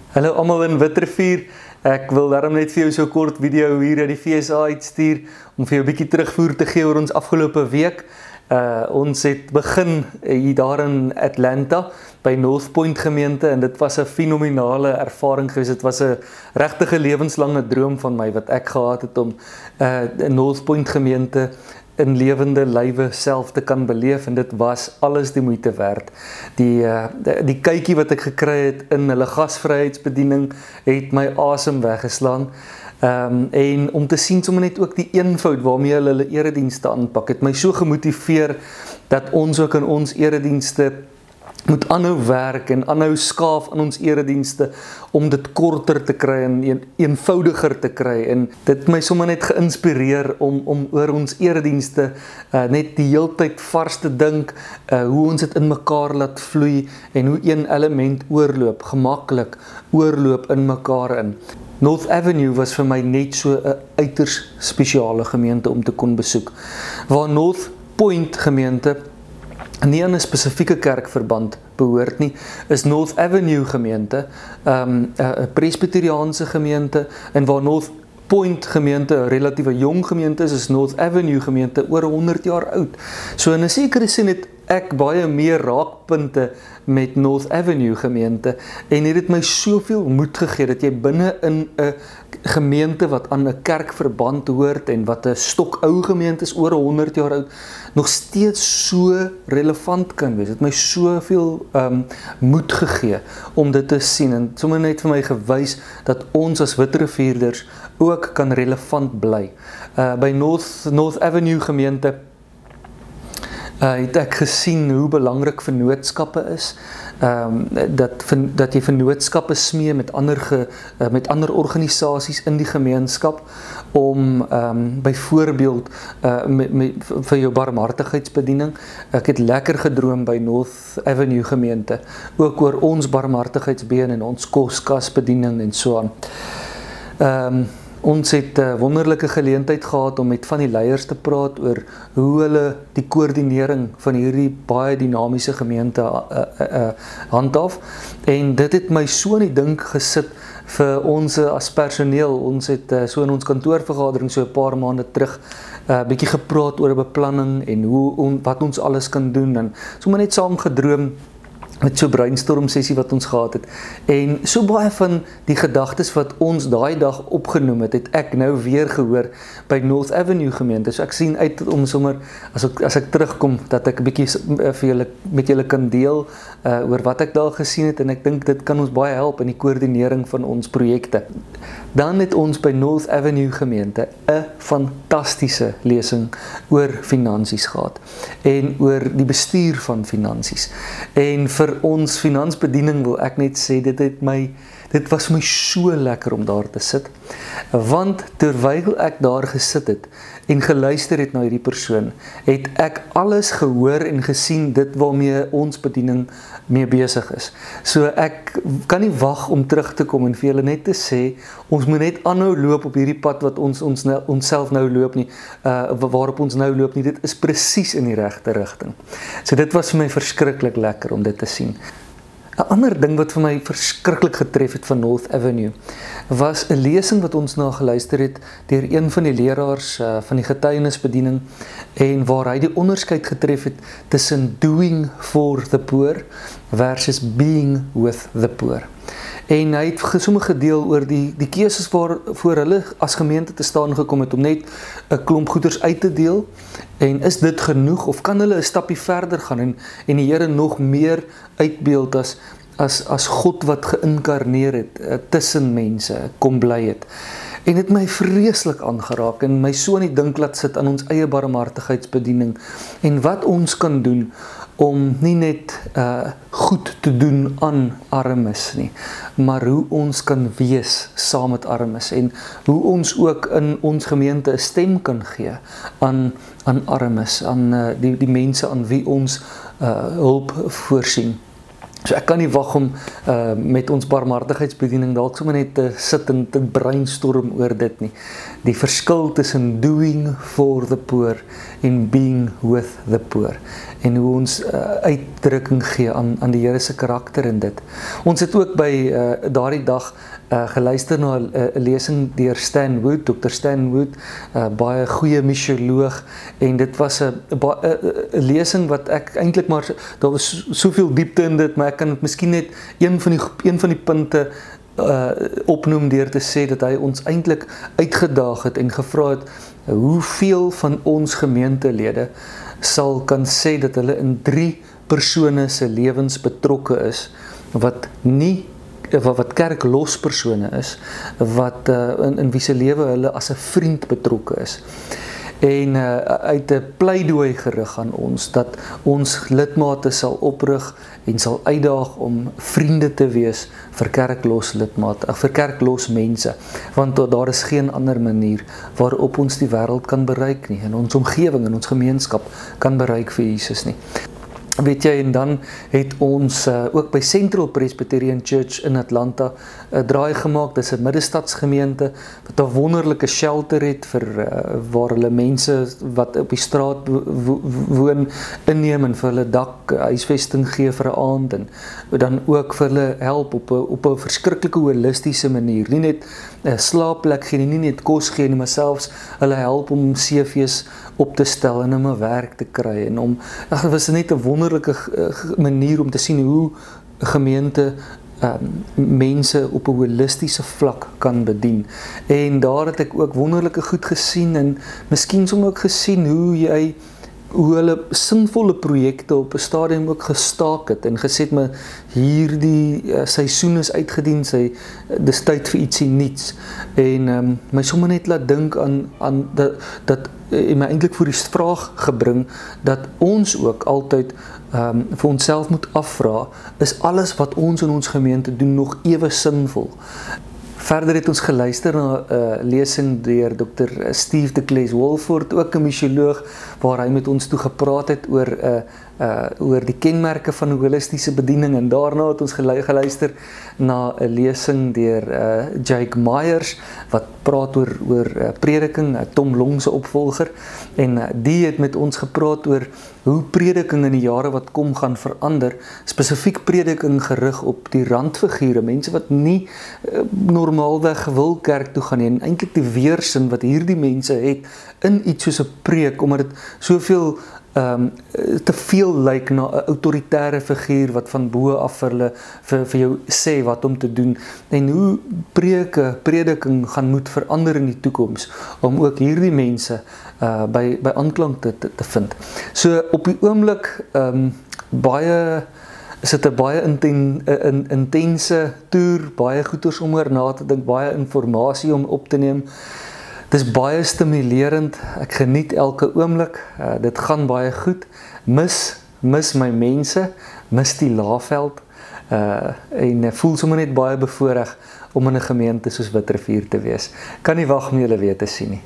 Hallo almal in Witrifuur. Ek wil daarom net vir jou so 'n kort video hier uit die FSA uitstuur om vir jou 'n bietjie terugvoer te gee oor ons afgelope week. Ons het begin hier daar in Atlanta by North Point gemeente en dit was 'n fenominale ervaring geweest. Dit was 'n regtige lewenslange droom van my wat ek gehad het om North Point gemeente in lewende lywe self te kan beleef, en dit was alles die moeite werd. Die kykie wat ek gekry het in hulle gasvryheidsbediening het my asem weggeslaan. En om te sien sommer net ook die eenvoud waarmee hulle eredienste aanpak, het my so gemotiveer dat ons ook in ons eredienste moet aanhou werk en aanhou skaaf aan ons eredienste om dit korter te kry en eenvoudiger te kry. En dit my sommer net geïnspireer om oor ons eredienste net die heeltyd vars te dink, hoe ons dit in mekaar laat vloei en hoe een element oorloop, gemaklik oorloop in mekaar in. North Avenue was vir my net so 'n uiters spesiale gemeente om te kon besoek. Waar North Point gemeente nie aan 'n spesifieke kerkverband behoort nie, is North Avenue gemeente 'n presbyteriaanse gemeente, en waar North Point gemeente 'n relatief jong gemeente is North Avenue gemeente oor 100 jaar oud. So in 'n sekere sin het ek baie meer raakpunte met North Avenue gemeente, en het my soveel moed gegee dat jy binne in 'n gemeente wat aan 'n kerkverband hoort en wat 'n stokou gemeente is oor 100 jaar oud, nog steeds so relevant kan wees. Het my soveel moed gegee om dit te sien, en sommer net vir my gewys dat ons as Witrifuurders ook kan relevant bly. By North Avenue gemeente het ek gesien hoe belangrik vennootskappe is, dat jy vennootskappe smee met ander organisasies in die gemeenskap, om byvoorbeeld vir jou barmhartigheidsbediening. Ek het lekker gedroom by North Avenue gemeente, ook oor ons barmhartigheidsbeen en ons koskasbediening en so aan. Ons het 'n wonderlike geleentheid gehad om met van die leiers te praat oor hoe hulle die koördinering van hierdie baie dinamiese gemeente handhaaf, en dit het my so in die dink gesit vir ons as personeel. Ons het so in ons kantoorvergadering so 'n paar maande terug bietjie gepraat oor 'n beplanning en wat ons alles kan doen, en sommer net saam gedroom met so 'n brainstorm sessie wat ons gehad het. En so baie van die gedagtes wat ons daai dag opgenoem het ek nou weer gehoor by North Avenue gemeente. So ek sien uit om sommer, as ek terugkom, dat ek 'n bietjie met julle kan deel oor wat ek daar gesien het, en ek dink dit kan ons baie help in die koördinering van ons projekte. Dan het ons by North Avenue gemeente 'n fantastiese lesing oor finansies gehad, en oor die bestuur van finansies. En vir ons finansbediening wil ek net sê, dit was my so lekker om daar te sit, want terwyl ek daar gesit het en geluister het na hierdie persoon, het ek alles gehoor en gesien dit waarmee ons bediening mee besig is. So ek kan nie wag om terug te kom en vir julle net te sê, ons moet net aanhou loop op hierdie pad wat ons self nou loop nie, waarop ons nou loop nie. Dit is presies in die regte rigting. So dit was vir my verskriklik lekker om dit te sien. 'n ander ding wat vir my verskriklik getref het van North Avenue, was 'n lesing wat ons na geluister het deur een van die leraars van die getuienisbediening, en waar hy die onderskeid getref het tussen doing for the poor versus being with the poor. En hy het sommer gedeel oor die keuses voor hulle as gemeente te staan gekom het om net 'n klomp goeders uit te deel, en is dit genoeg, of kan hulle 'n stapie verder gaan en die Here nog meer uitbeeld as God wat geïnkarneer het, tussen mense kom bly het. En dit my vreeslik aangeraak en my so in die dink laat sit aan ons eie barmhartigheidsbediening, en wat ons kan doen om nie net goed te doen aan armes nie, maar hoe ons kan wees saam met armes, en hoe ons ook in ons gemeente 'n stem kan gee aan armes, aan die mense aan wie ons hulp voorsien. So ek kan nie wag om met ons barmhartigheidsbediening dalk sommer net te sit en te brainstorm oor dit nie. Die verskil tussen doing for the poor en being with the poor. en hoe ons uitdrukking gee aan die Here se karakter in dit. Ons het ook by daardie dag geluister na 'n lesing deur Stan Wood, Dr. Stan Wood, baie goeie missioloog, en dit was 'n lesing wat ek eintlik maar, daar was soveel diepte in dit, maar ek kan miskien net een van die punte opnoem deur te sê dat hy ons eintlik uitgedaag het en gevra het, hoeveel van ons gemeentelede sal kan sê dat hulle in 3 persone se lewens betrokke is, wat kerklos persone is, wat in wie se lewe hulle as 'n vriend betrokke is. En uit 'n pleidooi gerig aan ons, dat ons lidmate sal oprig en sal uitdaag om vriende te wees vir kerklos lidmate, vir kerklos mense, want daar is geen ander manier waarop ons die wêreld kan bereik nie, en ons omgewing en ons gemeenskap kan bereik vir Jesus nie. Weet jy, en dan het ons ook by Central Presbyterian Church in Atlanta 'n draai gemaak. Dis 'n middestadsgemeente wat 'n wonderlike shelter het vir waar hulle mense wat op die straat woon inneem en vir hulle dak huisvesting gee vir 'n aand, en dan ook vir hulle help op 'n verskriklike holistiese manier. Nie net 'n slaapplek gee nie net kos gee nie, maar selfs hulle help om CV's op te stel en om 'n werk te kry, en dit was net 'n wonderlike manier om te sien hoe 'n gemeente mense op 'n holistiese vlak kan bedien. En daar het ek ook wonderlike goed gesien, en miskien soms ook gesien hoe hulle sinvolle projekte op 'n stadium ook gestaak het en gesê het, maar hierdie seisoen is uitgedien, dis tyd vir ietsie nuuts. En my sommer net laat dink aan dat en my eintlik voor die vraag gebring dat ons ook altyd vir onsself moet afvra, is alles wat ons in ons gemeente doen nog ewe sinvol? Verder het ons geluister na 'n lesing deur Dr. Steve de Cles-Wolford, ook 'n missioloog, waar hy met ons toe gepraat het oor die kenmerke van 'n holistiese bediening, en daarna het ons geluister na 'n lesing deur Jake Myers wat praat oor prediking, Tom Long se opvolger, en die het met ons gepraat oor hoe prediking in die jare wat kom gaan verander, spesifiek prediking gerig op die randfigure, mense wat nie normaalweg wil kerk toe gaan nie, en eintlik die weerstand wat hierdie mense het in iets soos 'n preek, omdat dit soveel te veel lyk na 'n autoritaire figuur wat van bo af vir jou sê wat om te doen, en hoe prediking gaan moet verander in die toekoms om ook hierdie mense by aanklank te vind. So op die oomblik is dit 'n baie intense toer, baie goeters om oor na te dink, baie inligting om op te neem. Dis baie stimulerend, ek geniet elke oomblik, dit gaan baie goed, mis my mense, mis die Laagveld, en voel sommer net baie bevoorreg om in 'n gemeente soos Witrifuur te wees. Kan nie wag om julle weer te sien nie.